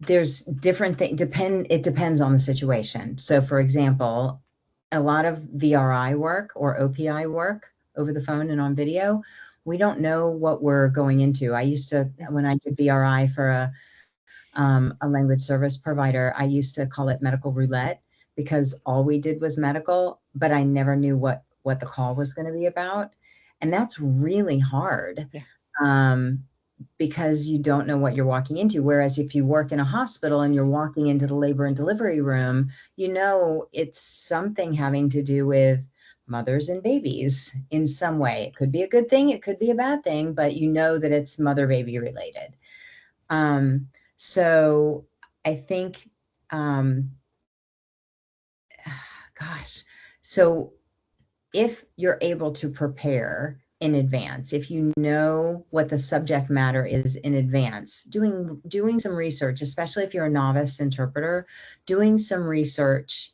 there's different things, it depends on the situation. So for example, a lot of VRI work or OPI work over the phone and on video, we don't know what we're going into. I used to, when I did VRI for a language service provider, I used to call it medical roulette because all we did was medical, but I never knew what the call was going to be about. And that's really hard. Yeah. Um, because you don't know what you're walking into. Whereas if you work in a hospital and you're walking into the labor and delivery room, you know it's something having to do with mothers and babies in some way. It could be a good thing, it could be a bad thing, but you know that it's mother baby related. Um, so I think, um, gosh, so if you're able to prepare in advance, if you know what the subject matter is in advance, doing some research, especially if you're a novice interpreter, doing some research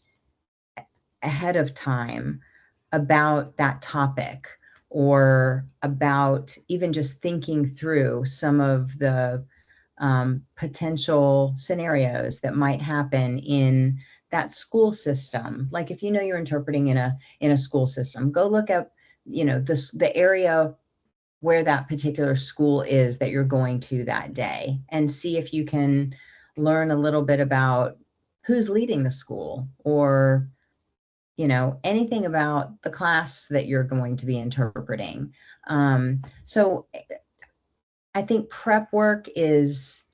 ahead of time about that topic, or about even just thinking through some of the potential scenarios that might happen in that school system. Like if you know you're interpreting in a school system, go look up, you know, the area where that particular school is that you're going to that day, and see if you can learn a little bit about who's leading the school, or you know, anything about the class that you're going to be interpreting. So I think prep work is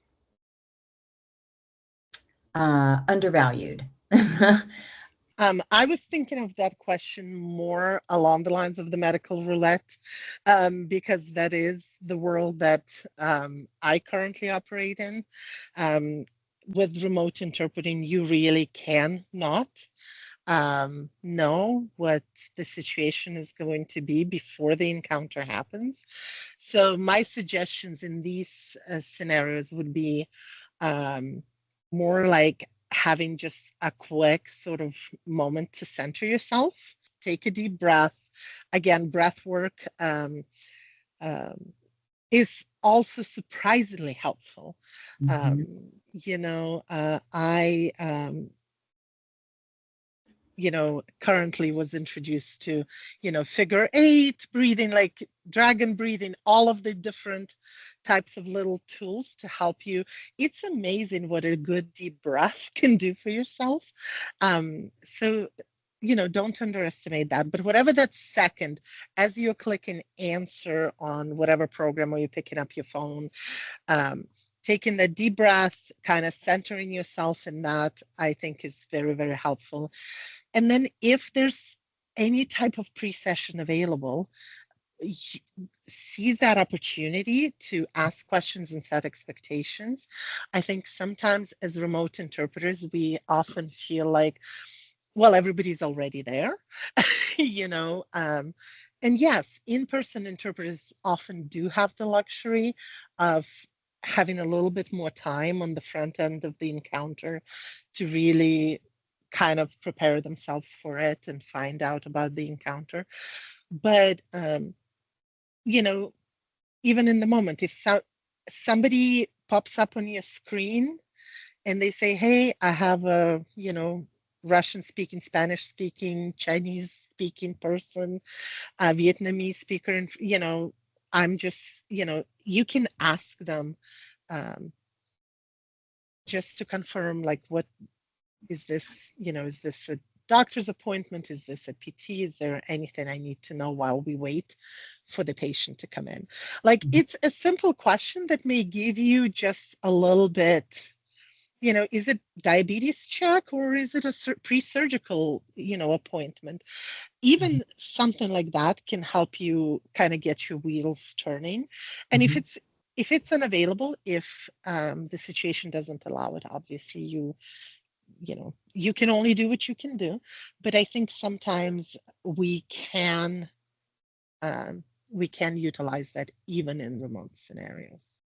undervalued. I was thinking of that question more along the lines of the medical roulette, because that is the world that I currently operate in. Um, with remote interpreting, you really can not know what the situation is going to be before the encounter happens. So my suggestions in these scenarios would be um, more like having just a quick sort of moment to center yourself, take a deep breath. Again, breath work um, is also surprisingly helpful. Mhm. I currently was introduced to, figure eight breathing, like dragon breathing, all of the different types of little tools to help you. It's amazing what a good deep breath can do for yourself. So, don't underestimate that. But whatever that second, as you're clicking answer on whatever program or you're picking up your phone, um, taking the deep breath, kind of centering yourself in that, I think is very, very helpful. And then if there's any type of pre-session available, seize that opportunity to ask questions and set expectations. I think sometimes as remote interpreters, we often feel like, well, everybody's already there, you know. And yes, in-person interpreters often do have the luxury of having a little bit more time on the front end of the encounter to really kind of prepare themselves for it and find out about the encounter. But you know, even in the moment, if somebody pops up on your screen and they say, "Hey, I have a Russian speaking, Spanish speaking, Chinese speaking person, a Vietnamese speaker," and I'm just you can ask them um, just to confirm, like, what is this? Is this a doctor's appointment? Is this a PT? Is there anything I need to know while we wait for the patient to come in? Like, it's a simple question that may give you just a little bit, is it diabetes check or is it a pre-surgical, appointment? Even something like that can help you kind of get your wheels turning. And if Mhm. it's unavailable, if the situation doesn't allow it, obviously you can only do what you can do. But I think sometimes um, we can utilize that even in remote scenarios.